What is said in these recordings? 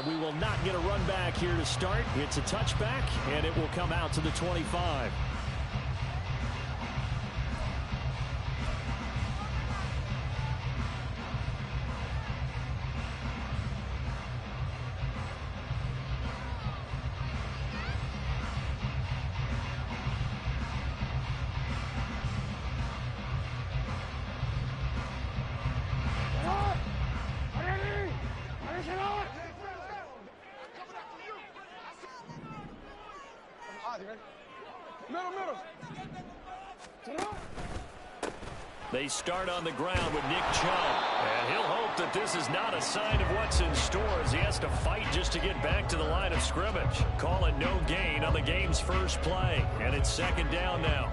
And we will not get a run back here to start. It's a touchback, and it will come out to the 25. They start on the ground with Nick Chubb. And he'll hope that this is not a sign of what's in store as he has to fight just to get back to the line of scrimmage. Call it no gain on the game's first play. And it's second down now.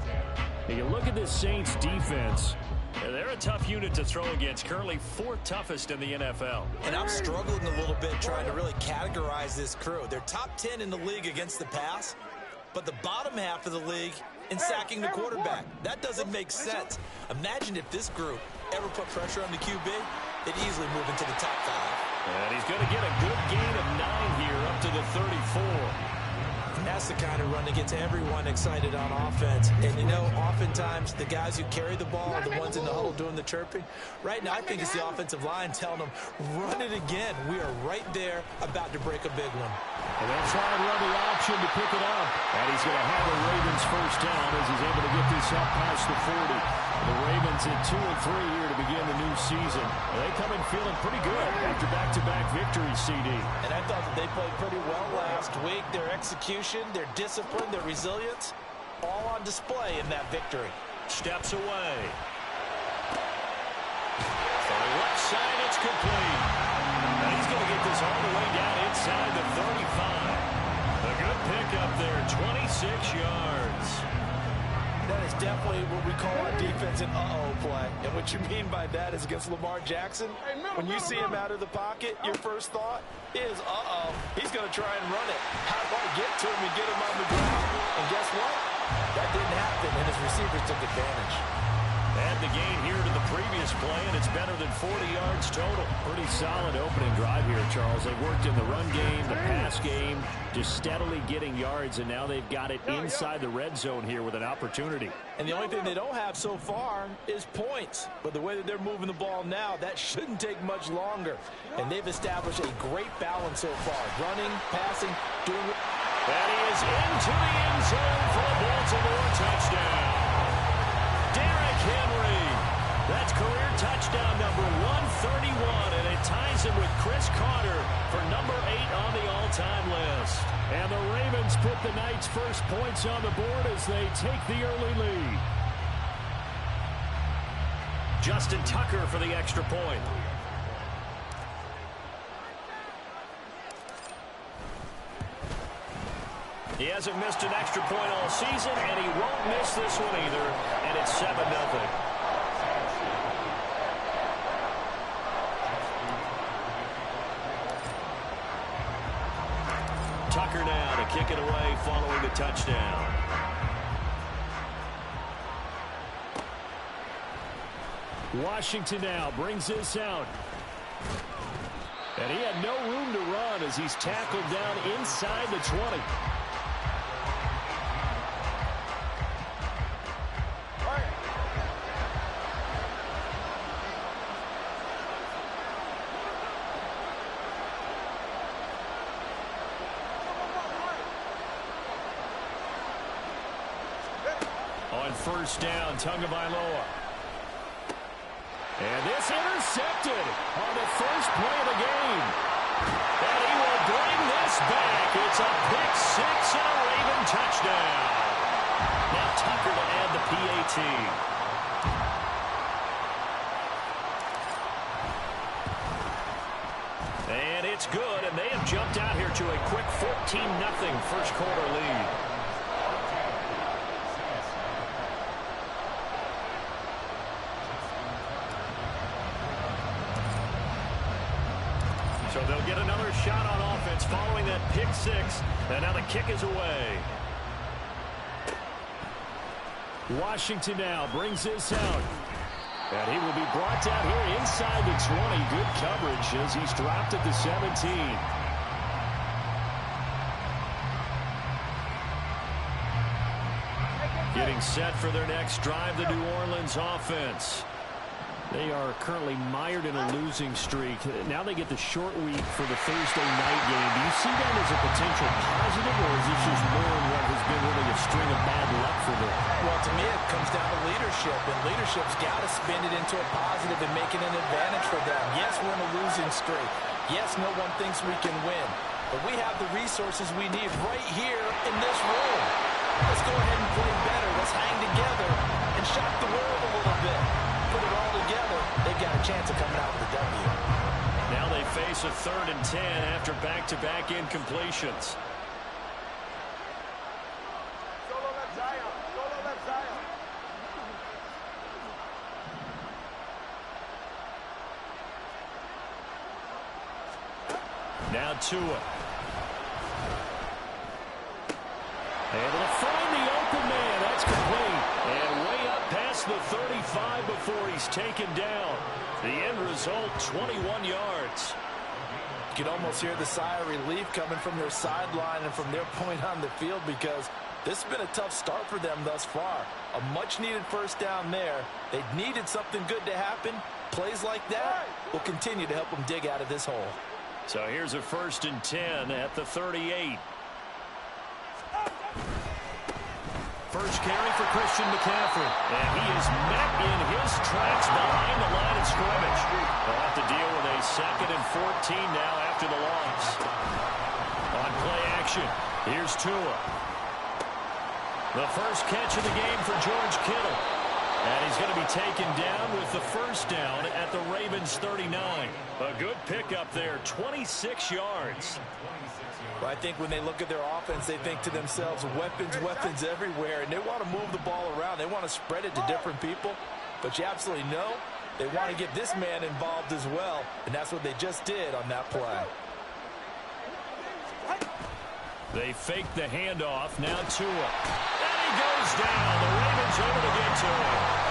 You look at this Saints defense. They're a tough unit to throw against, currently fourth toughest in the NFL. And I'm struggling a little bit trying to really categorize this crew. They're top 10 in the league against the pass, but the bottom half of the league in sacking the quarterback. That doesn't make sense. Imagine if this group ever put pressure on the QB, they'd easily move into the top 5. And he's going to get a good gain of 9 here up to the 34. That's the kind of run that gets everyone excited on offense. And, you know, oftentimes the guys who carry the ball are the ones in the huddle doing the chirping. Right now, I think it's the offensive line telling them, run it again. We are right there about to break a big one. And they'll try and run the option to pick it up. And he's going to have the Ravens first down as he's able to get this up past the 40. The Ravens at 2-3 here to begin the new season. They come in feeling pretty good after back-to-back victories, CD. And I thought that they played pretty well last week. Their execution, their discipline, their resilience, all on display in that victory. Steps away. For the left side, it's complete. And he's going to get this all the way down inside the 35. A good pickup there, 26 yards. That is definitely what we call our defense an uh-oh play. And what you mean by that is against Lamar Jackson, when you see him out of the pocket, your first thought is, uh-oh, he's going to try and run it. How do I get to him and get him on the ground? And guess what? That didn't happen, and his receivers took advantage. Add the gain here to the previous play, and it's better than 40 yards total. Pretty solid opening drive here, Charles. They worked in the run game, the pass game, just steadily getting yards, and now they've got it inside the red zone here with an opportunity. And the only thing they don't have so far is points. But the way that they're moving the ball now, that shouldn't take much longer. And they've established a great balance so far. Running, passing, doing it. And he is into the end zone for a Baltimore touchdown. Derrick Henry. That's career touchdown number 131, and it ties him with Chris Carter for number 8 on the all-time list. And the Ravens put the Knights' first points on the board as they take the early lead. Justin Tucker for the extra point. He hasn't missed an extra point all season, and he won't miss this one either, and it's 7-0. Tucker now to kick it away following the touchdown. Washington now brings this out. And he had no room to run as he's tackled down inside the 20. On first down, Tagovailoa. And this intercepted on the first play of the game. And he will bring this back. It's a pick six and a Raven touchdown. Now Tucker to add the PAT. And it's good, and they have jumped out here to a quick 14-0 first quarter lead. So they'll get another shot on offense following that pick six. And now the kick is away. Washington now brings this out. And he will be brought down here inside the 20. Good coverage as he's dropped at the 17. Getting set for their next drive, the New Orleans offense. They are currently mired in a losing streak. Now they get the short week for the Thursday night game. Do you see that as a potential positive, or is this just more of what has been really a string of bad luck for them? Well, to me, it comes down to leadership, and leadership's got to spin it into a positive and make it an advantage for them. Yes, we're in a losing streak. Yes, no one thinks we can win, but we have the resources we need right here in this room. Let's go ahead and play better. Let's hang together and shock the world a little bit. Put it all together, they've got a chance of coming out with a W. Now they face a 3rd and 10 after back-to-back incompletions. Now Tua. Able to find the open man. That's complete. And way up past the 35 before he's taken down. The end result, 21 yards. You can almost hear the sigh of relief coming from their sideline and from their point on the field, because this has been a tough start for them thus far. A much-needed first down there. They needed something good to happen. Plays like that will continue to help them dig out of this hole. So here's a 1st and 10 at the 38. First carry for Christian McCaffrey. And he is met in his tracks behind the line of scrimmage. They'll have to deal with a 2nd and 14 now after the loss. On play action, here's Tua. The first catch of the game for George Kittle. And he's going to be taken down with the first down at the Ravens 39. A good pickup there, 26 yards. Well, I think when they look at their offense, they think to themselves, weapons, weapons everywhere, and they want to move the ball around. They want to spread it to different people, but you absolutely know they want to get this man involved as well, and that's what they just did on that play. They fake the handoff. Now Tua. And he goes down. The Ravens able to get to him.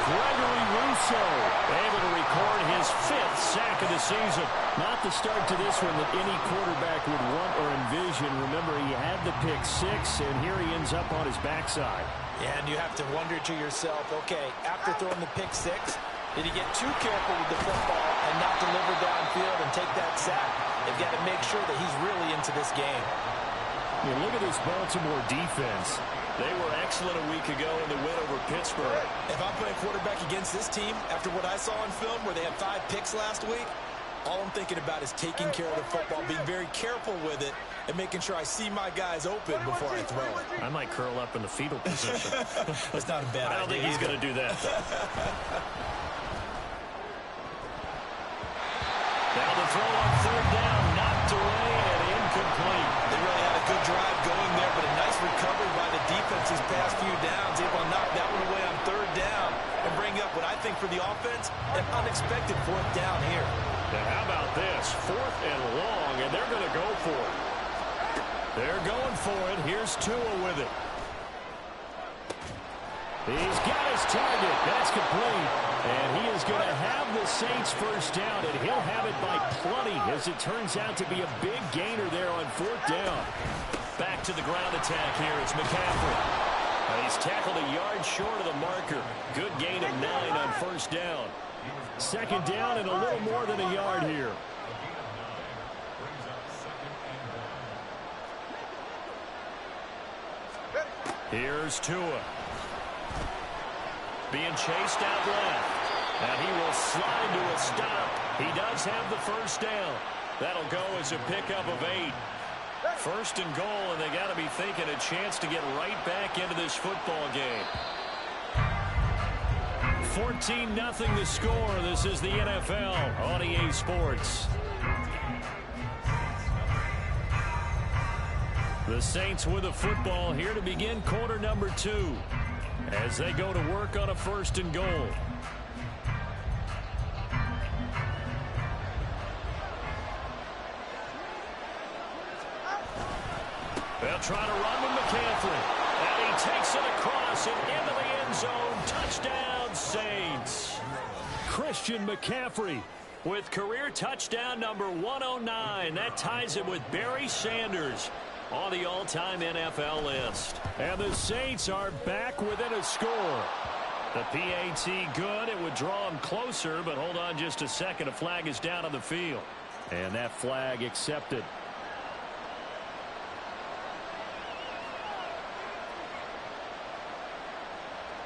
Gregory Rousseau able to record his 5th sack of the season. Not the start to this one that any quarterback would want or envision. Remember, he had the pick 6, and here he ends up on his backside. Yeah, and you have to wonder to yourself, okay, after throwing the pick 6, did he get too careful with the football and not deliver downfield and take that sack? They've got to make sure that he's really into this game. Yeah, look at this Baltimore defense. They were excellent a week ago in the win over Pittsburgh. If I'm playing quarterback against this team, after what I saw on film where they had 5 picks last week, all I'm thinking about is taking care of the football, being very careful with it, and making sure I see my guys open before I throw it. I might curl up in the fetal position. That's not a bad idea. I don't think he's going to do that. Now the throw on 3rd down, knocked away and incomplete. They really had a good drive going there, but a nice recovery by the defense these past few downs, able to knock that one away on 3rd down and bring up what I think for the offense, an unexpected 4th down here. And how about this? 4th and long, and they're going to go for it. They're going for it. Here's Tua with it. He's got his target. That's complete. And he is going to have the Saints first down, and he'll have it by plenty, as it turns out to be a big gainer there on 4th down. Back to the ground attack here. It's McCaffrey. He's tackled a yard short of the marker. Good gain of 9 on 1st down. 2nd down and a little more than a yard here. Here's Tua. Being chased out left. And he will slide to a stop. He does have the first down. That'll go as a pickup of 8. 1st and goal, and they got to be thinking a chance to get right back into this football game. 14-0 the score. This is the NFL on EA Sports. The Saints with the football here to begin quarter number 2 as they go to work on a 1st and goal. They'll try to run with McCaffrey. And he takes it across and into the end zone. Touchdown, Saints. Christian McCaffrey with career touchdown number 109. That ties it with Barry Sanders. on the all-time NFL list. And the Saints are back within a score. The PAT good. It would draw them closer, but hold on just a second. A flag is down on the field. And that flag accepted.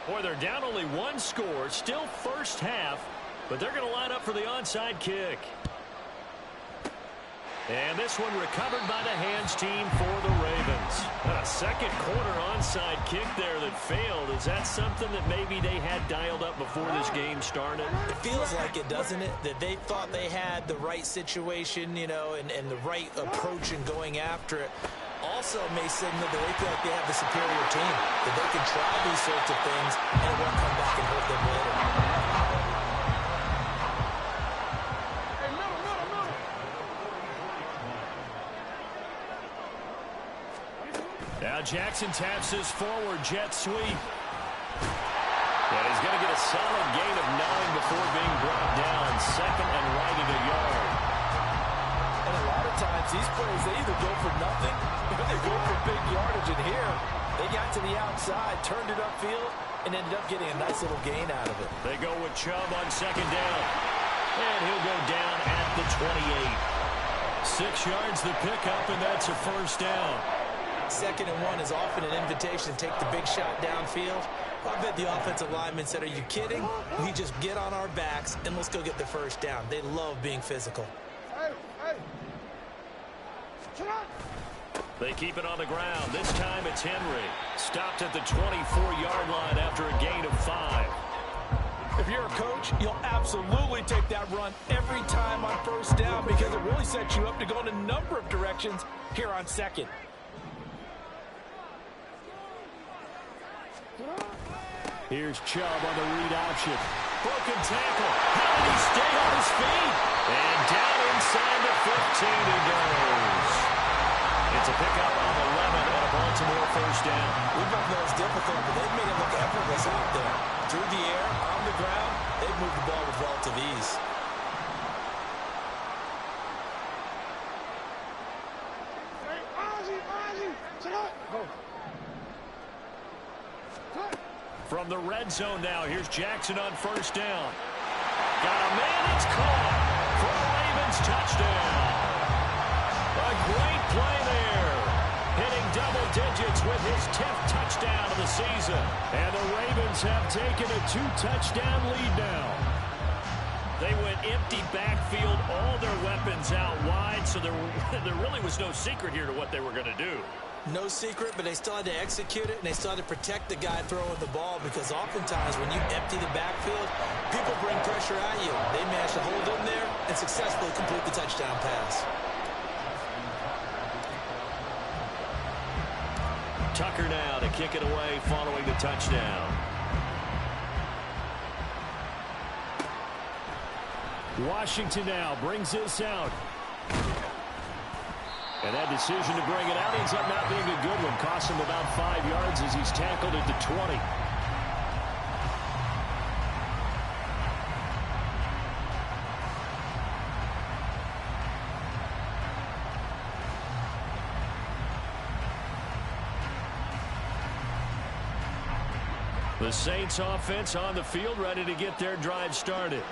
Boy, they're down only one score. Still first half, but they're going to line up for the onside kick. And this one recovered by the hands team for the Ravens. A second quarter onside kick there that failed. Is that something that maybe they had dialed up before this game started? It feels like it, doesn't it? That they thought they had the right situation, you know, and the right approach in going after it. Also may signal that they feel like they have the superior team, that they can try these sorts of things and it won't come back and hurt them later. Now Jackson taps his forward jet sweep. And he's going to get a solid gain of 9 before being brought down. Second and right at a yard. And a lot of times these plays, they either go for nothing or they go for big yardage. And here, they got to the outside, turned it upfield, and ended up getting a nice little gain out of it. They go with Chubb on second down. And he'll go down at the 28. 6 yards the pickup, and that's a first down. 2nd and 1 is often an invitation to take the big shot downfield. I bet the offensive lineman said, are you kidding? We just get on our backs and let's go get the first down. They love being physical. They keep it on the ground. This time it's Henry. Stopped at the 24-yard line after a gain of 5. If you're a coach, you'll absolutely take that run every time on first down because it really sets you up to go in a number of directions here on second. Here's Chubb on the read option. Broken tackle. How did he stay on his feet? And down inside the 15 he goes. It's a pickup on 11 and a Baltimore first down. We both know it's difficult, but they've made it look effortless out there. Through the air, on the ground, they've moved the ball with relative ease. From the red zone now, here's Jackson on first down. Got a man, it's caught for a Ravens touchdown. A great play there. Hitting double digits with his 10th touchdown of the season. And the Ravens have taken a 2-touchdown lead now. They went empty backfield, all their weapons out wide, so there really was no secret here to what they were going to do. No secret, but they still had to execute it, and they still had to protect the guy throwing the ball because oftentimes when you empty the backfield, people bring pressure at you. They managed to hold him there and successfully complete the touchdown pass. Tucker now to kick it away following the touchdown. Washington now brings this out. And that decision to bring it out ends up not being a good one. Cost him about 5 yards as he's tackled at the 20. The Saints offense on the field ready to get their drive started.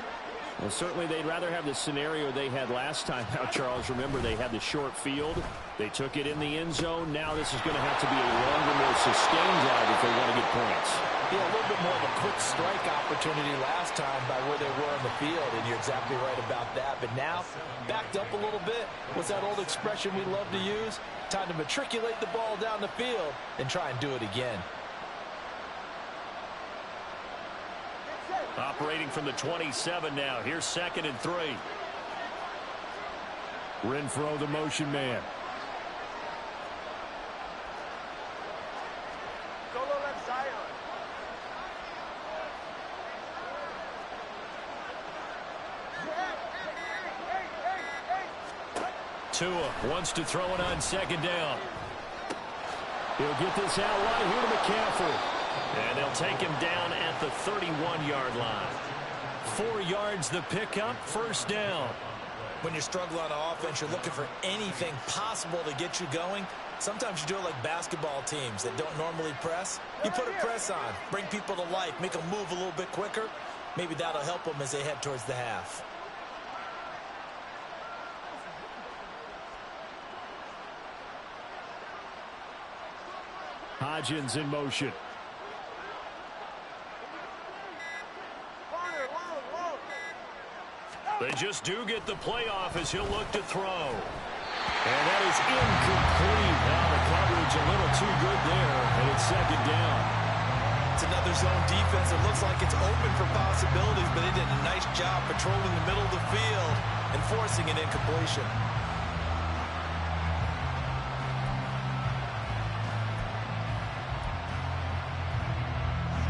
Well, certainly they'd rather have the scenario they had last time. Now, Charles, remember, they had the short field. They took it in the end zone. Now this is going to have to be a longer, more sustained drive if they want to get points. Yeah, a little bit more of a quick strike opportunity last time by where they were on the field, and you're exactly right about that. But now, backed up a little bit. What's that old expression we love to use? Time to matriculate the ball down the field and try and do it again. Operating from the 27 now. Here's 2nd and 3. Renfro, the motion man. Go left side. Tua wants to throw it on 2nd down. He'll get this out right here to McCaffrey. And they'll take him down at the 31-yard line. 4 yards the pickup, first down. When you're struggling on offense, you're looking for anything possible to get you going. Sometimes you do it like basketball teams that don't normally press. You put a press on, bring people to life, make them move a little bit quicker. Maybe that'll help them as they head towards the half. Hodgins in motion. They just do get the playoff as he'll look to throw. And that is incomplete. Now the coverage a little too good there, and it's second down. It's another zone defense. It looks like it's open for possibilities, but they did a nice job patrolling the middle of the field and forcing an incompletion.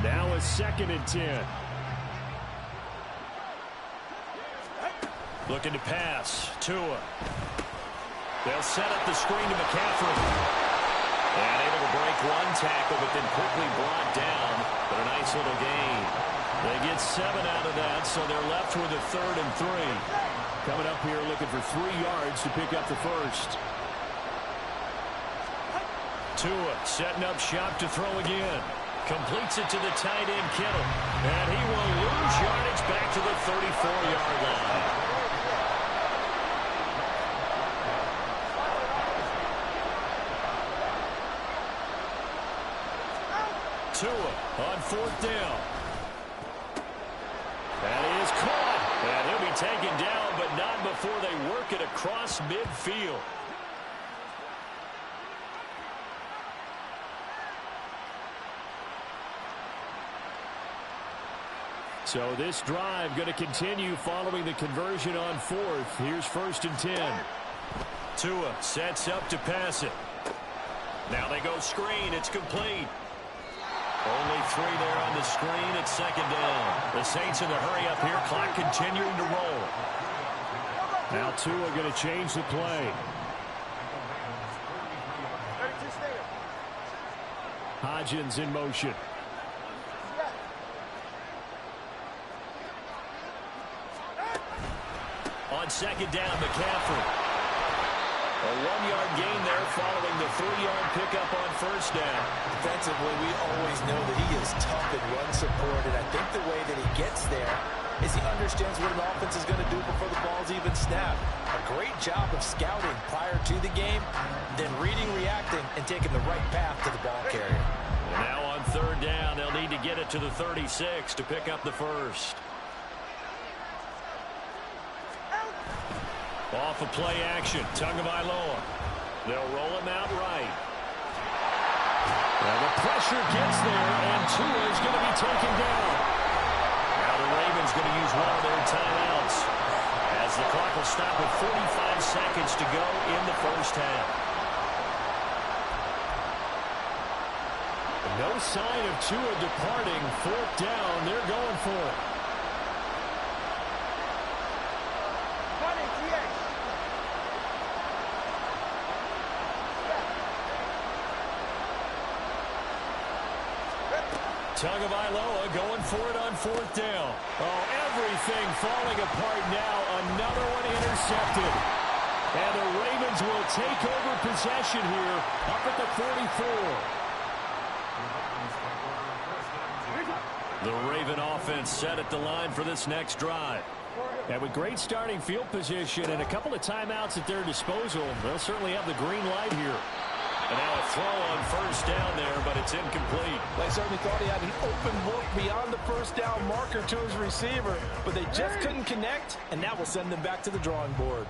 Now a 2nd and 10. Looking to pass. Tua. They'll set up the screen to McCaffrey. And able to break one tackle, but then quickly brought down. But a nice little gain. They get 7 out of that, so they're left with a 3rd and 3. Coming up here looking for 3 yards to pick up the first. Tua setting up shop to throw again. Completes it to the tight end, Kittle. And he will lose yardage back to the 34-yard line. Tua on 4th down. That is caught. And he'll be taken down, but not before they work it across midfield. So this drive going to continue following the conversion on 4th. Here's 1st and 10. Tua sets up to pass it. Now they go screen. It's complete. Only 3 there on the screen. It's 2nd down. The Saints in a hurry up here. Clock continuing to roll. Now Tua going to change the play. Hodgins in motion. On 2nd down, McCaffrey. A 1-yard gain there following the 3-yard pickup on 1st down. Defensively, we always know that he is tough in run support, and I think the way that he gets there is he understands what an offense is going to do before the ball's even snapped. A great job of scouting prior to the game, then reading, reacting, and taking the right path to the ball carrier. And now on 3rd down, they'll need to get it to the 36 to pick up the first. Off of play action, Tagovailoa. They'll roll him out right. Well, the pressure gets there, and Tua is going to be taken down. Now the Ravens going to use one of their timeouts as the clock will stop with 45 seconds to go in the first half. No sign of Tua departing. 4th down, they're going for it. Tagovailoa going for it on 4th down. Oh, everything falling apart now. Another one intercepted. And the Ravens will take over possession here up at the 44. The Raven offense set at the line for this next drive. And with great starting field position and a couple of timeouts at their disposal, they'll certainly have the green light here. And now a throw on 1st down there, but it's incomplete. They certainly thought he had an open look beyond the 1st down marker to his receiver, but they just couldn't connect, and that will send them back to the drawing board.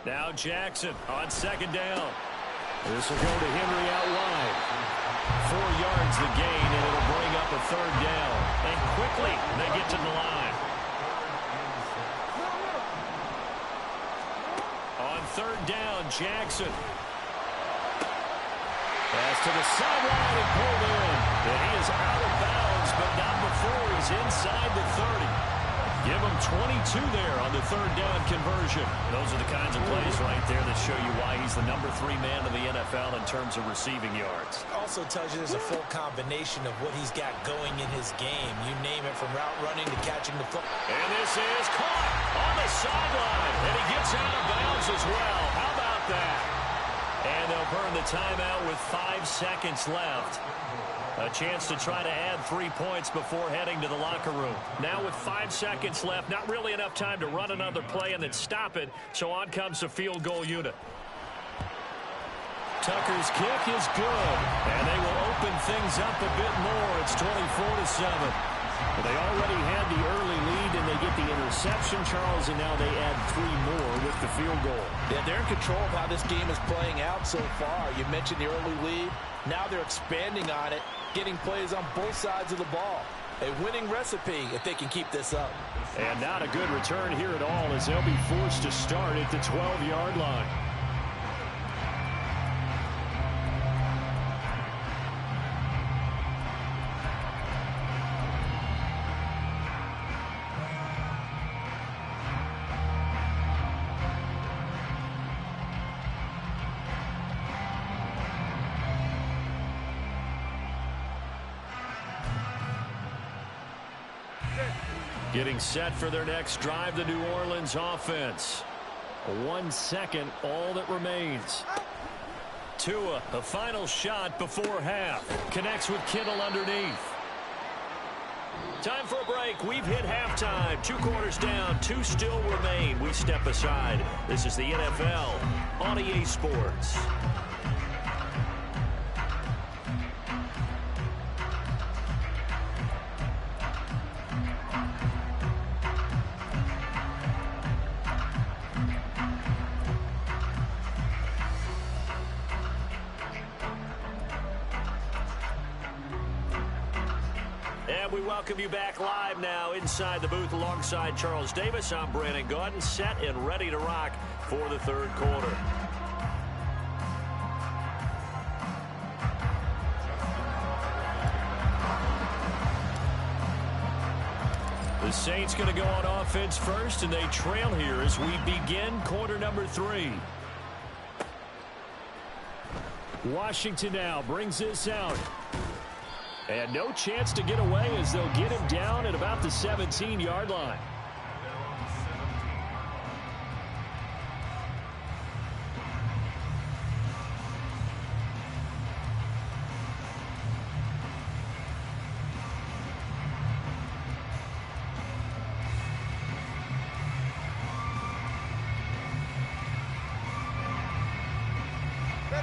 Now Jackson on 2nd down. This will go to Henry out wide. 4 yards the gain, and it'll bring up a 3rd down. And quickly, they get to the line. On 3rd down, Jackson. Pass to the sideline and pulled in. And he is out of bounds, but not before he's inside the 30. Give them 22 there on the third down conversion. Those are the kinds of plays right there that show you why he's the number 3 man in the NFL in terms of receiving yards. Also tells you there's a full combination of what he's got going in his game. You name it, from route running to catching the football. And this is caught on the sideline. And he gets out of bounds as well. How about that? And they'll burn the timeout with 5 seconds left. A chance to try to add 3 points before heading to the locker room. Now with 5 seconds left, not really enough time to run another play and then stop it. So on comes the field goal unit. Tucker's kick is good. And they will open things up a bit more. It's 24-7. But they already had the early lead, and they get the interception, Charles, and now they add 3 more with the field goal. Yeah, they're in control of how this game is playing out so far. You mentioned the early lead. Now they're expanding on it, getting plays on both sides of the ball. A winning recipe if they can keep this up. And not a good return here at all, as they'll be forced to start at the 12-yard line. Getting set for their next drive, the New Orleans offense. 1 second, all that remains. Tua, the final shot before half. Connects with Kittle underneath. Time for a break. We've hit halftime. 2 quarters down, 2 still remain. We step aside. This is the NFL on EA Sports. We welcome you back live now inside the booth alongside Charles Davis. I'm Brandon Gaudin, set and ready to rock for the third quarter. The Saints going to go on offense first, and they trail here as we begin quarter number 3. Washington now brings this out. And no chance to get away as they'll get him down at about the 17-yard line.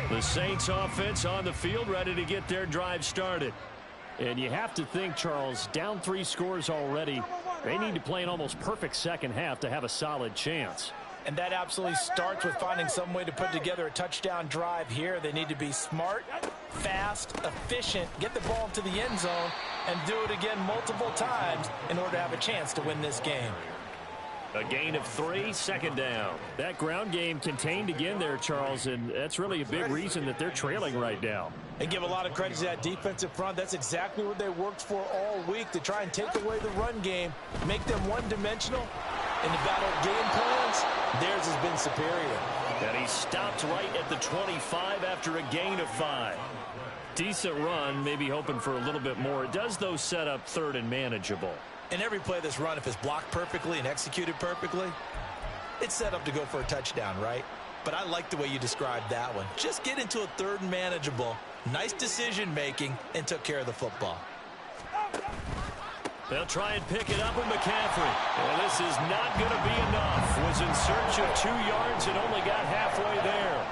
The Saints offense on the field, ready to get their drive started. And you have to think, Charles, down 3 scores already. They need to play an almost perfect second half to have a solid chance. And that absolutely starts with finding some way to put together a touchdown drive here. They need to be smart, fast, efficient, get the ball into the end zone, and do it again multiple times in order to have a chance to win this game. A gain of 3, second down. That ground game contained again there, Charles, and that's really a big reason that they're trailing right now. And give a lot of credit to that defensive front. That's exactly what they worked for all week, to try and take away the run game, make them one-dimensional. In the battle of game plans, theirs has been superior. And he stopped right at the 25 after a gain of 5. Decent run, maybe hoping for a little bit more. It does, though, set up third and manageable. And every play that's run, if it's blocked perfectly and executed perfectly, it's set up to go for a touchdown, right? But I like the way you described that one. Just get into a third and manageable, nice decision-making, and took care of the football. They'll try and pick it up with McCaffrey. Well, this is not going to be enough. Was in search of 2 yards and only got halfway there.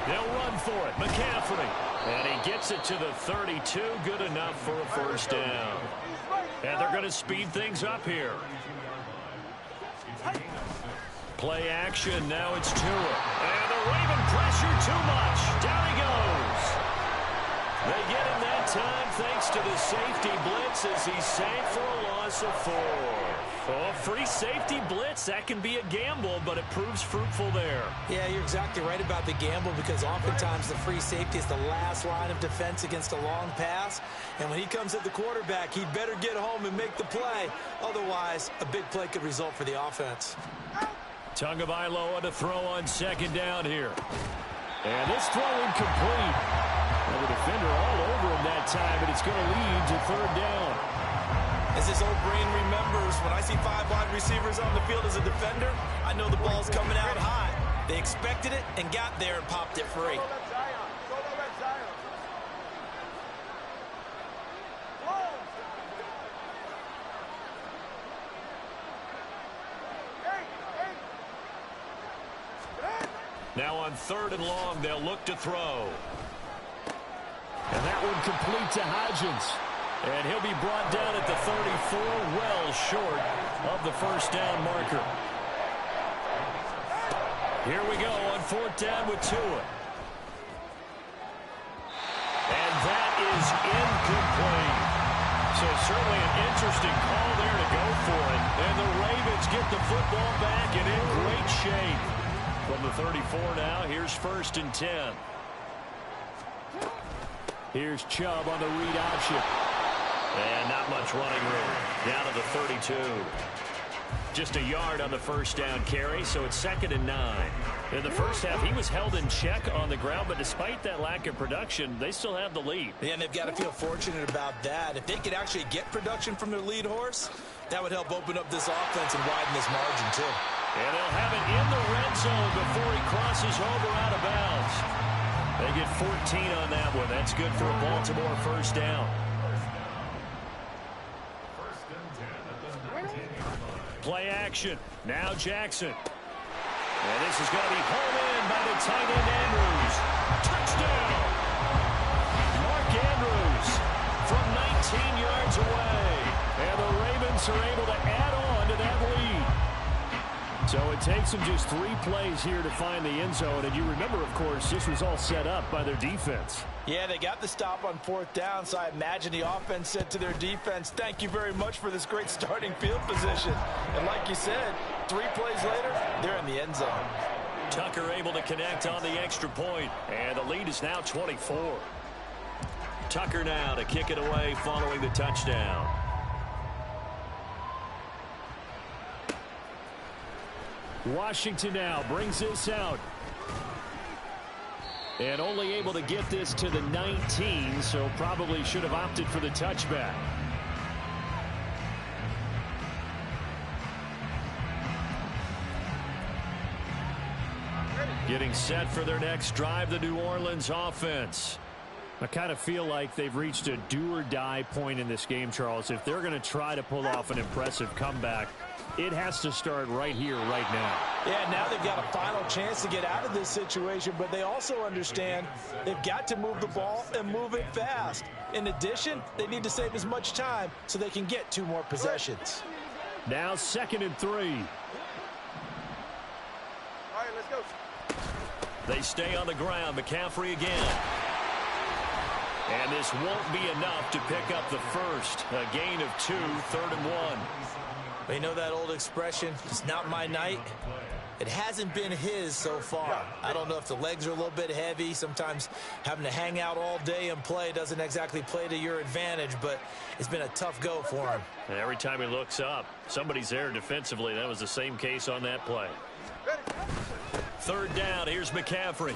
They'll run for it. McCaffrey. And he gets it to the 32. Good enough for a first down. And they're going to speed things up here. Play action. Now it's Tua. And the Raven pressure too much. Down he goes. They get him that time thanks to the safety blitz as he sank for a loss of 4. Oh, free safety blitz, that can be a gamble, but it proves fruitful there. Yeah, you're exactly right about the gamble because oftentimes the free safety is the last line of defense against a long pass. And when he comes at the quarterback, he'd better get home and make the play. Otherwise, a big play could result for the offense. Tagovailoa to throw on second down here. And this throw incomplete. Well, the defender all over him that time, but it's going to lead to third down. As this old brain remembers, when I see 5 wide receivers on the field as a defender, I know the ball's coming out high. They expected it and got there and popped it free. Now on third and long, they'll look to throw. And that one complete to Hodgins. And he'll be brought down at the 34, well short of the first down marker. Here we go on fourth down with Tua. And that is incomplete. So certainly an interesting call there to go for it. And the Ravens get the football back and in great shape. From the 34 now, here's first and 10. Here's Chubb on the read option. And not much running room. Down to the 32. Just a yard on the first down carry, so it's second and 9. In the first half, he was held in check on the ground, but despite that lack of production, they still have the lead. Yeah, and they've got to feel fortunate about that. If they could actually get production from their lead horse, that would help open up this offense and widen this margin, too. And they'll have it in the red zone before he crosses over out of bounds. They get 14 on that one. That's good for a Baltimore first down. Play action. Now Jackson. And this is going to be home in by the tight end Andrews. Touchdown! Mark Andrews from 19 yards away. And the Ravens are able to add on to that lead. So it takes them just 3 plays here to find the end zone. And you remember, of course, this was all set up by their defense. Yeah, they got the stop on fourth down, so I imagine the offense said to their defense, thank you very much for this great starting field position. And like you said, 3 plays later, they're in the end zone. Tucker able to connect on the extra point, and the lead is now 24. Tucker now to kick it away following the touchdown. Washington now brings this out. And only able to get this to the 19, so probably should have opted for the touchback. Getting set for their next drive, the New Orleans offense. I kind of feel like they've reached a do-or-die point in this game, Charles. If they're going to try to pull off an impressive comeback, it has to start right here, right now. Yeah, now they've got a final chance to get out of this situation, but they also understand they've got to move the ball and move it fast. In addition, they need to save as much time so they can get 2 more possessions. Now second and 3. All right, let's go. They stay on the ground. McCaffrey again. And this won't be enough to pick up the first. A gain of 2, third and 1. But you know that old expression, it's not my night? It hasn't been his so far. I don't know if the legs are a little bit heavy. Sometimes having to hang out all day and play doesn't exactly play to your advantage, but it's been a tough go for him. And every time he looks up, somebody's there defensively. That was the same case on that play. Third down, here's McCaffrey.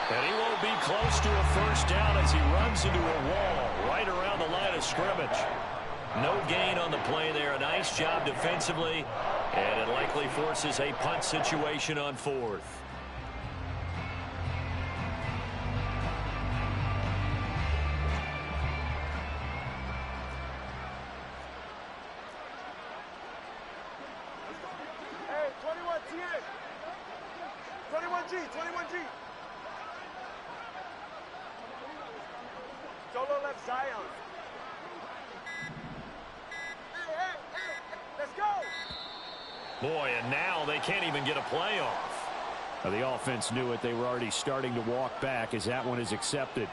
And he won't be close to a first down as he runs into a wall right around the line of scrimmage. No gain on the play there. A nice job defensively, and it likely forces a punt situation on fourth. Hey, 21 TA. 21G, 21G. Solo left Zion. Let's go. Boy, and now they can't even get a play off. The offense knew it. They were already starting to walk back as that one is accepted.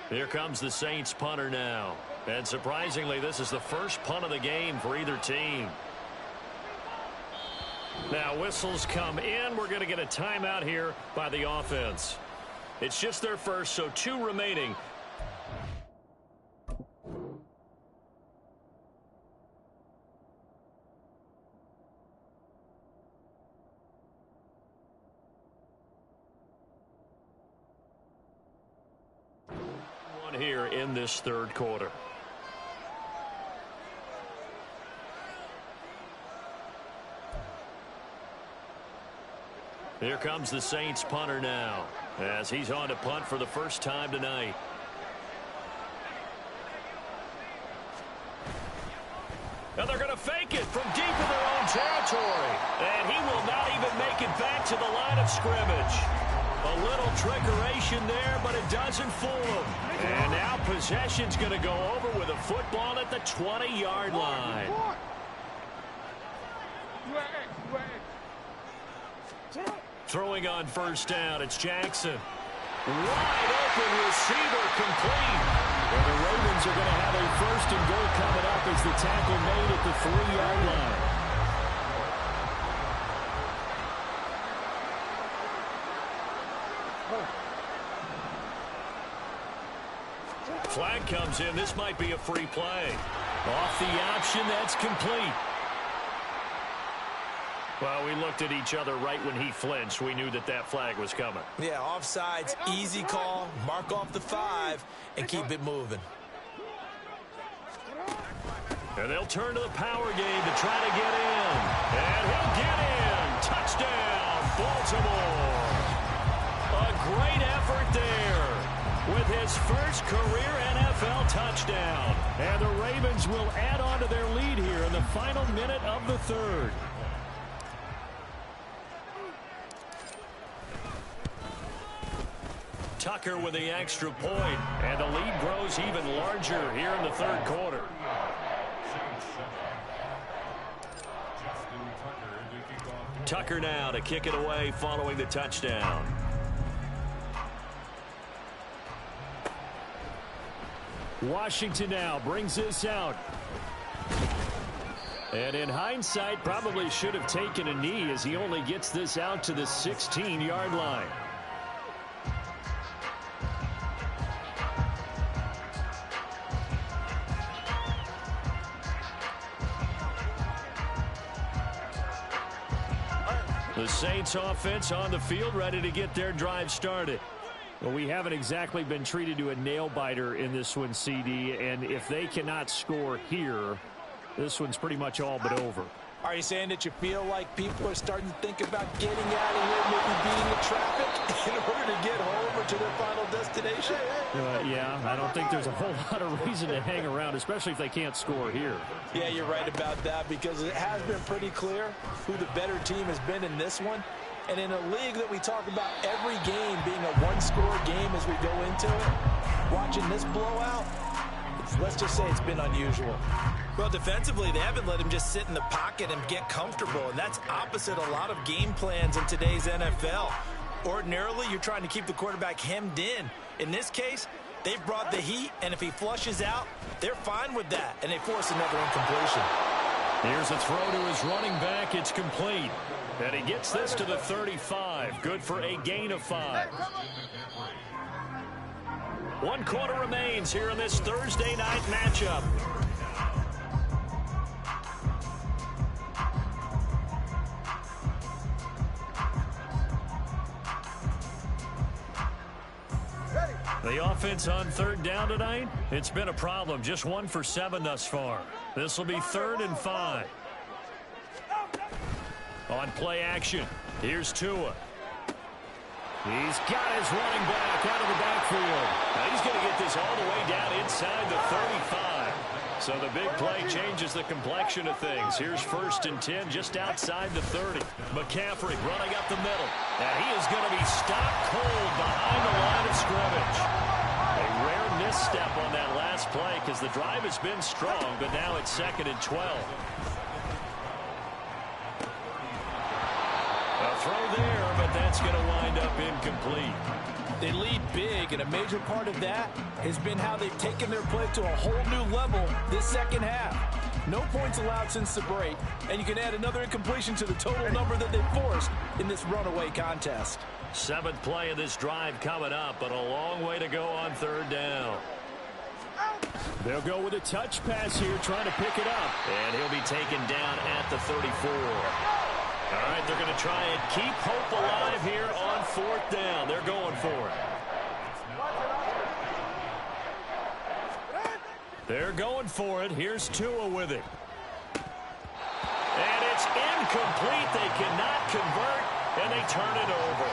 Here comes the Saints punter now. And surprisingly, this is the first punt of the game for either team. Now whistles come in. We're going to get a timeout here by the offense. It's just their first, so 2 remaining. One here in this third quarter. Here comes the Saints punter now, as he's on to punt for the first time tonight. And they're going to fake it from deep in their own territory. And he will not even make it back to the line of scrimmage. A little trickeration there, but it doesn't fool him. And now possession's going to go over with a football at the 20-yard line. Throwing on first down, it's Jackson. Wide open receiver complete. And the Ravens are going to have a first and goal coming up as the tackle made at the 3-yard line. Flag comes in. This might be a free play. Off the option, that's complete. Well, we looked at each other right when he flinched. We knew that that flag was coming. Yeah, offsides, easy call. Mark off the 5 and keep it moving. And they'll turn to the power game to try to get in. And he'll get in. Touchdown, Baltimore. A great effort there with his first career NFL touchdown. And the Ravens will add on to their lead here in the final minute of the third. Tucker with the extra point, and the lead grows even larger here in the third quarter. Tucker now to kick it away following the touchdown. Washington now brings this out. And in hindsight, probably should have taken a knee as he only gets this out to the 16-yard line. The Saints offense on the field ready to get their drive started. Well, we haven't exactly been treated to a nail-biter in this one, CD, and if they cannot score here, this one's pretty much all but over. Are you saying that you feel like people are starting to think about getting out of here, maybe beating the traffic in order to get home or to their final destination? Yeah, I don't think there's a whole lot of reason to hang around, especially if they can't score here. Yeah, you're right about that, because it has been pretty clear who the better team has been in this one. And in a league that we talk about every game being a one-score game as we go into it, watching this blowout, let's just say it's been unusual. Well, defensively, they haven't let him just sit in the pocket and get comfortable, and that's opposite a lot of game plans in today's NFL. Ordinarily, you're trying to keep the quarterback hemmed in. In this case, they've brought the heat, and if he flushes out, they're fine with that, and they force another incompletion. Here's a throw to his running back. It's complete. And he gets this to the 35. Good for a gain of 5. 1 quarter remains here in this Thursday night matchup. The offense on third down tonight, it's been a problem. Just 1 for 7 thus far. This will be 3rd and 5. On play action, here's Tua. He's got his running back out of the backfield. Now he's going to get this all the way down inside the 35. So the big play changes the complexion of things. Here's 1st and 10 just outside the 30. McCaffrey running up the middle. And he is going to be stopped cold behind the line of scrimmage. A rare misstep on that last play because the drive has been strong, but now it's 2nd and 12. A throw there, but that's going to wind up incomplete. They lead big, and a major part of that has been how they've taken their play to a whole new level this second half. No points allowed since the break, and you can add another incompletion to the total number that they forced in this runaway contest. 7th play of this drive coming up, but a long way to go on 3rd down. They'll go with a touch pass here, trying to pick it up. And he'll be taken down at the 34. All right, they're going to try and keep hope alive here on 4th down. They're going for it. They're going for it. Here's Tua with it. And it's incomplete. They cannot convert, and they turn it over.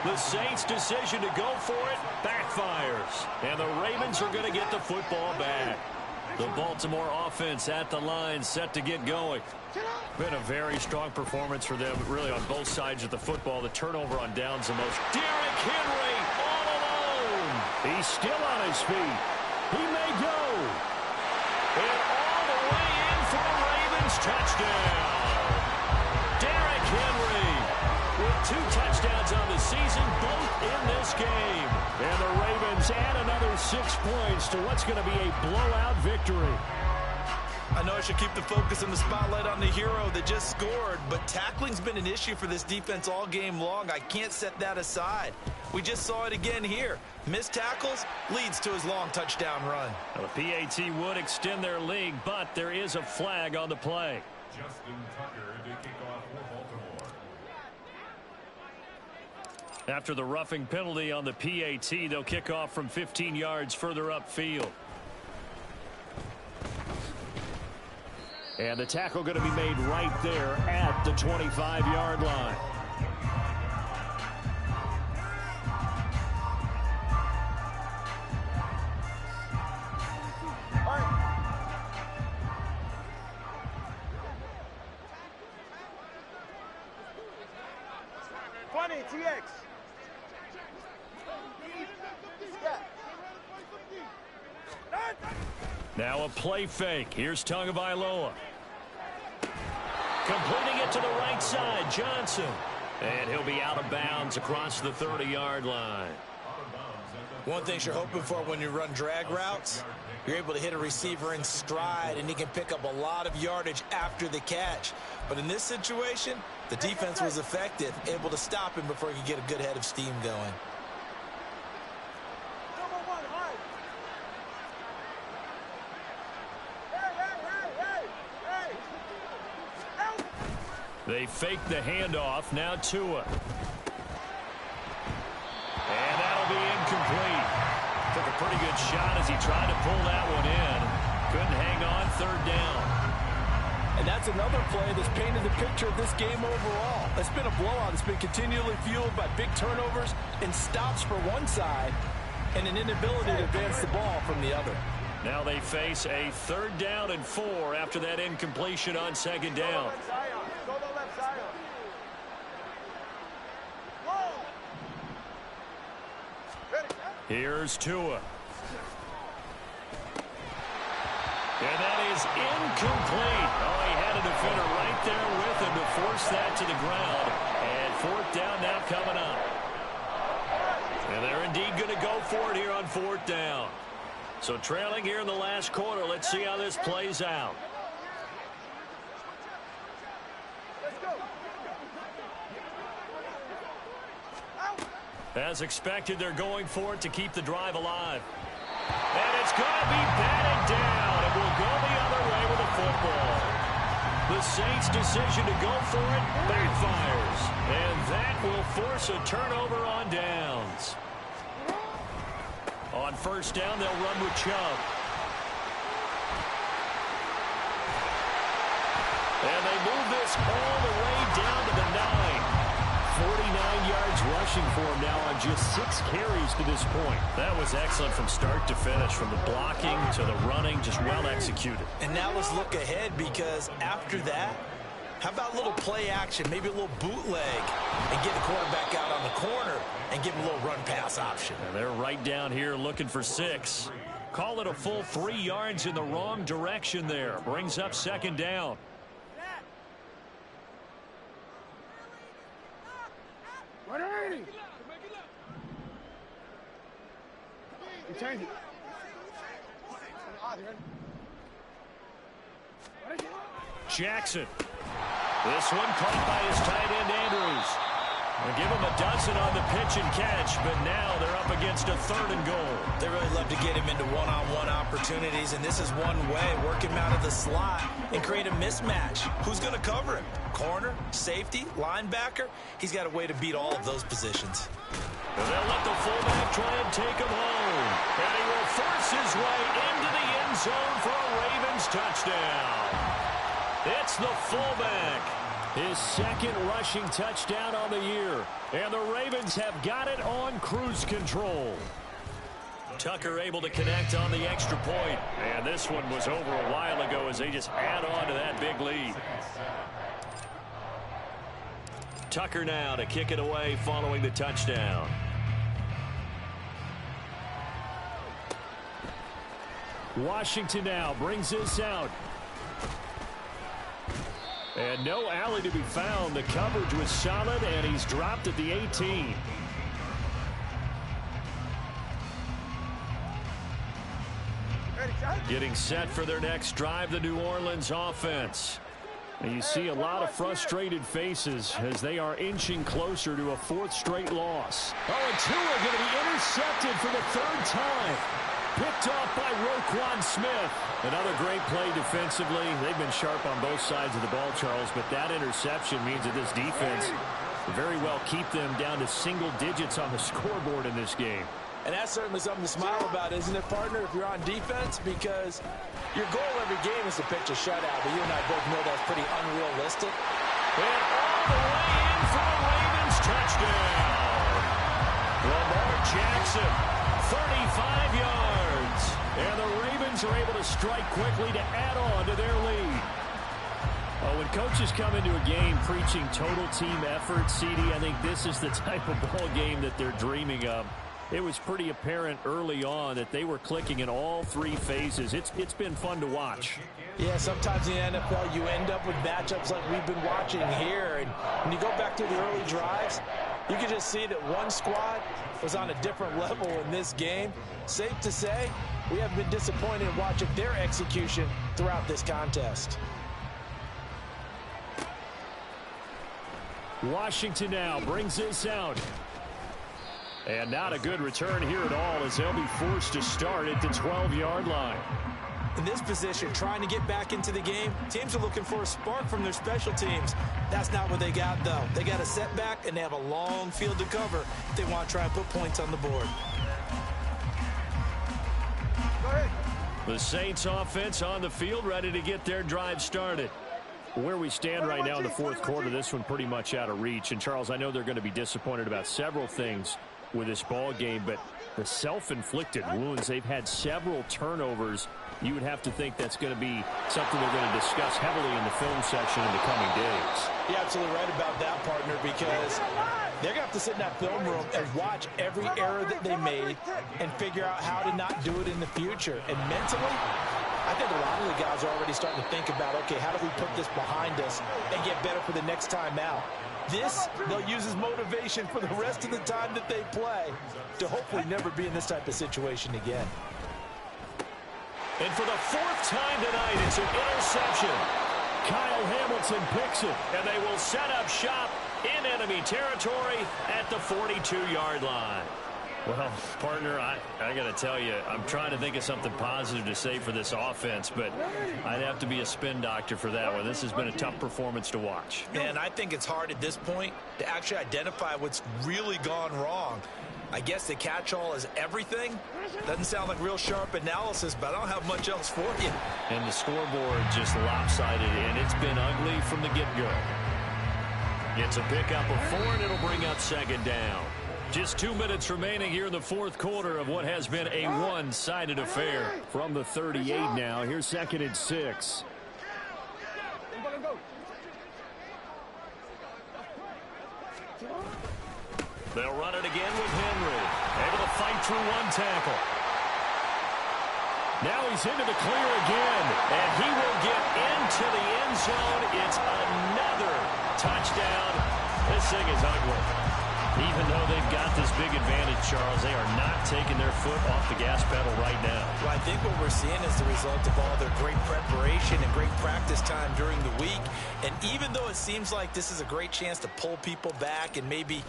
The Saints' decision to go for it backfires. And the Ravens are going to get the football back. The Baltimore offense at the line, set to get going. Been a very strong performance for them, really, on both sides of the football. The turnover on downs the most. Derrick Henry all alone. He's still on his feet. He may go. And all the way in for a Ravens touchdown. Derrick Henry with 2 touchdowns on the season, both in this game. And the Ravens add another 6 points to what's going to be a blowout victory. I know I should keep the focus and the spotlight on the hero that just scored, but tackling's been an issue for this defense all game long. I can't set that aside. We just saw it again here. Missed tackles leads to his long touchdown run. Well, the PAT would extend their lead, but there is a flag on the play. Justin Tucker to kick off for Baltimore. After the roughing penalty on the PAT, they'll kick off from 15 yards further upfield. And the tackle going to be made right there at the 25-yard line. TX. Now a play fake. Here's Tagovailoa. Completing it to the right side, Johnson. And he'll be out of bounds across the 30-yard line. One thing you're hoping for when you run drag routes, you're able to hit a receiver in stride, and he can pick up a lot of yardage after the catch. But in this situation, the defense was effective, able to stop him before he could get a good head of steam going. They fake the handoff. Now Tua. And that'll be incomplete. Took a pretty good shot as he tried to pull that one in. Couldn't hang on. 3rd down. And that's another play that's painted the picture of this game overall. It's been a blowout. It's been continually fueled by big turnovers and stops for one side and an inability to advance the ball from the other. Now they face a 3rd down and 4 after that incompletion on 2nd down. Here's Tua. And that is incomplete. Oh, he had a defender right there with him to force that to the ground. And 4th down now coming up. And they're indeed going to go for it here on 4th down. So trailing here in the last quarter. Let's see how this plays out. As expected, they're going for it to keep the drive alive. And it's going to be batted down. It will go the other way with the football. The Saints' decision to go for it backfires. And that will force a turnover on downs. On 1st down, they'll run with Chubb. And they move this all the way down to the 9. 49 yards rushing for him now on just 6 carries to this point. That was excellent from start to finish, from the blocking to the running, just well executed. And now let's look ahead, because after that, how about a little play action, maybe a little bootleg, and get the quarterback out on the corner and give him a little run pass option. And they're right down here looking for 6. Call it a full 3 yards in the wrong direction there. Brings up 2nd down. You change it. Jackson. This one caught by his tight end, Andrews. They'll give him a dozen on the pitch and catch, but now they're up against a 3rd and goal. They really love to get him into one-on-one opportunities, and this is one way. Work him out of the slot and create a mismatch. Who's going to cover him? Corner, safety, linebacker? He's got a way to beat all of those positions. And they'll let the fullback try and take him home. And he will force his way into the end zone for a Ravens touchdown. It's the fullback. His 2nd rushing touchdown on the year. And the Ravens have got it on cruise control. Tucker able to connect on the extra point. And this one was over a while ago as they just add on to that big lead. Tucker now to kick it away following the touchdown. Washington now brings this out. And no alley to be found. The coverage was solid, and he's dropped at the 18. Getting set for their next drive, the New Orleans offense. And you see a lot of frustrated faces as they are inching closer to a 4th straight loss. Oh, and Tua going to be intercepted for the 3rd time. Picked off by Roquan Smith. Another great play defensively. They've been sharp on both sides of the ball, Charles, but that interception means that this defense very well keep them down to single digits on the scoreboard in this game. And that's certainly something to smile about, isn't it, partner, if you're on defense? Because your goal every game is to pitch a shutout, but you and I both know that's pretty unrealistic. And all the way in for the Ravens touchdown. Lamar Jackson, 35 yards. And the Ravens are able to strike quickly to add on to their lead. Oh, when coaches come into a game preaching total team effort, CD, I think this is the type of ball game that they're dreaming of. It was pretty apparent early on that they were clicking in all 3 phases. It's been fun to watch. Yeah, sometimes in the NFL you end up with matchups like we've been watching here. And when you go back to the early drives, you can just see that one squad was on a different level in this game. Safe to say, we haven't been disappointed in watching their execution throughout this contest. Washington now brings this out. And not a good return here at all as they'll be forced to start at the 12-yard line. In this position, trying to get back into the game, teams are looking for a spark from their special teams. That's not what they got, though. They got a setback, and they have a long field to cover if they want to try and put points on the board. Go ahead. The Saints offense on the field, ready to get their drive started. Where we stand right now in the 4th quarter, this one pretty much out of reach. And, Charles, I know they're going to be disappointed about several things with this ball game, but the self-inflicted wounds, they've had several turnovers. You would have to think that's going to be something they're going to discuss heavily in the film section in the coming days. You're absolutely right about that, partner, because they're going to have to sit in that film room and watch every error that they made and figure out how to not do it in the future. And mentally, I think a lot of the guys are already starting to think about, okay, how do we put this behind us and get better for the next time out? This, they'll use as motivation for the rest of the time that they play to hopefully never be in this type of situation again. And for the 4th time tonight, it's an interception. Kyle Hamilton picks it, and they will set up shop in enemy territory at the 42-yard line. Well, partner, I got to tell you, I'm trying to think of something positive to say for this offense, but I'd have to be a spin doctor for that one. This has been a tough performance to watch. And I think it's hard at this point to actually identify what's really gone wrong. I guess the catch-all is everything. Doesn't sound like real sharp analysis, but I don't have much else for you. And the scoreboard just lopsided, and it's been ugly from the get-go. It's a pickup of 4, and it'll bring up 2nd down. Just 2 minutes remaining here in the 4th quarter of what has been a one-sided affair. From the 38 now, here's 2nd and 6. They'll run it again with Henry. Able to fight through one tackle. Now he's into the clear again, and he will get into the end zone. It's another touchdown. This thing is ugly. Even though they've got this big advantage, Charles, they are not taking their foot off the gas pedal right now. Well, I think what we're seeing is the result of all their great preparation and great practice time during the week. And even though it seems like this is a great chance to pull people back and maybe,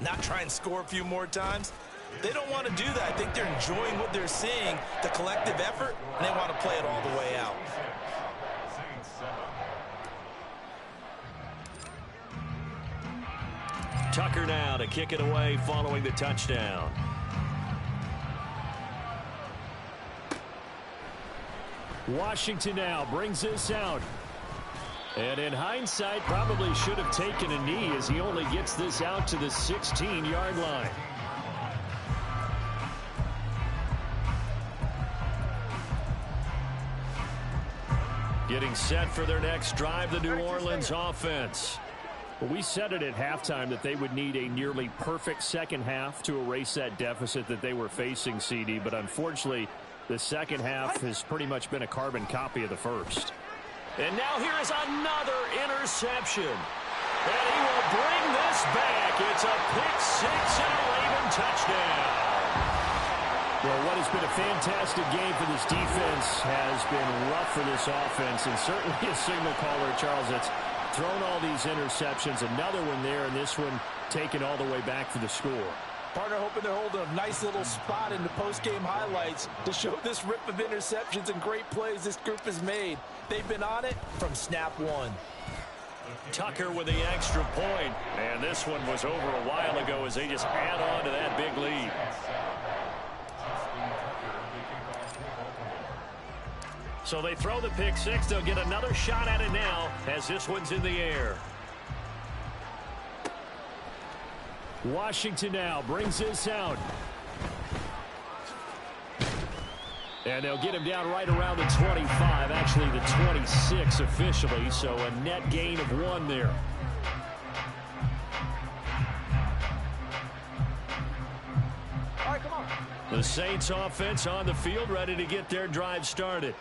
not try and score a few more times, they don't want to do that. I think they're enjoying what they're seeing, the collective effort, and they want to play it all the way out. Tucker now to kick it away following the touchdown. Washington now brings this out. And in hindsight, probably should have taken a knee as he only gets this out to the 16-yard line. Getting set for their next drive, the New Orleans offense. We said it at halftime that they would need a nearly perfect second half to erase that deficit that they were facing, CD. But unfortunately, the second half has pretty much been a carbon copy of the first. And now here is another interception. And he will bring this back. It's a pick-6 and a Raven touchdown. Well, what has been a fantastic game for this defense has been rough for this offense. And certainly a signal caller, Charles, that's thrown all these interceptions. Another one there, and this one taken all the way back for the score. Partner hoping they're holding a nice little spot in the post-game highlights to show this rip of interceptions and great plays this group has made. They've been on it from snap one. Tucker with the extra point. And this one was over a while ago as they just add on to that big lead. So they throw the pick-6. They'll get another shot at it now as this one's in the air. Washington now brings this out. And they'll get him down right around the 25, actually the 26 officially, so a net gain of 1 there. All right, come on. The Saints offense on the field, ready to get their drive started.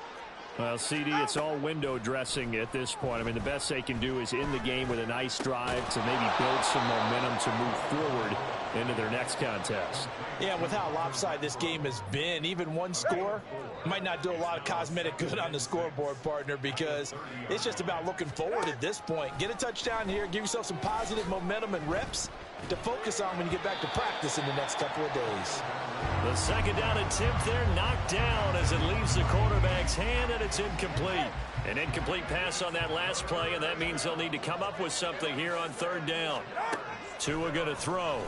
Well, CD, it's all window dressing at this point. I mean, the best they can do is in the game with a nice drive to maybe build some momentum to move forward into their next contest. Yeah, with how lopsided this game has been, even one score might not do a lot of cosmetic good on the scoreboard, partner, because it's just about looking forward at this point. Get a touchdown here, give yourself some positive momentum and reps to focus on when you get back to practice in the next couple of days. The second down attempt there knocked down as it leaves the quarterback's hand, and it's incomplete. An incomplete pass on that last play, and that means they'll need to come up with something here on third down. Tua going to throw.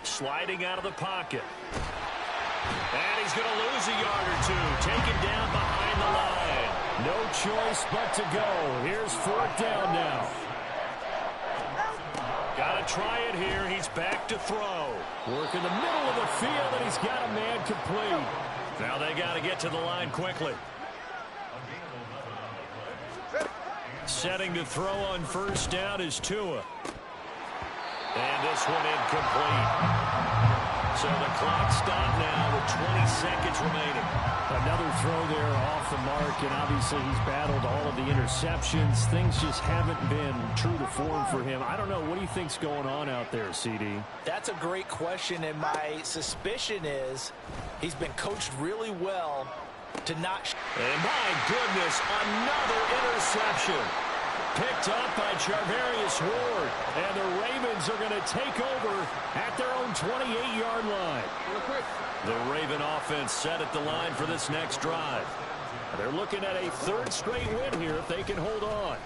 Sliding out of the pocket. And he's going to lose a yard or two. Taken down behind the line. No choice but to go. Here's fourth down now. Got to try it here. He's back to throw. Work in the middle of the field, and he's got a man complete. Now they got to get to the line quickly. Setting to throw on first down is Tua. And this one incomplete. So the clock stopped now with 20 seconds remaining. Another throw there off the mark, and obviously he's battled all of the interceptions. Things just haven't been true to form for him. I don't know. What do you think's going on out there, CD? That's a great question, and my suspicion is he's been coached really well to not... And my goodness, another interception. Picked up by Charvarius Ward. And the Ravens are going to take over at their own 28-yard line. The Raven offense set at the line for this next drive. They're looking at a third straight win here if they can hold on.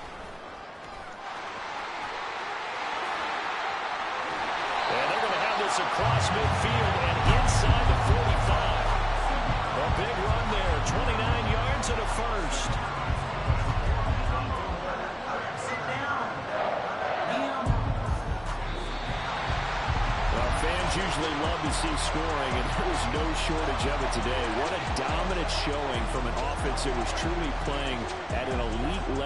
And they're going to have this across midfield and inside the 45. A big run there, 29 yards and a first. Fans usually love to see scoring, and there was no shortage of it today. What a dominant showing from an offense that was truly playing at an elite level.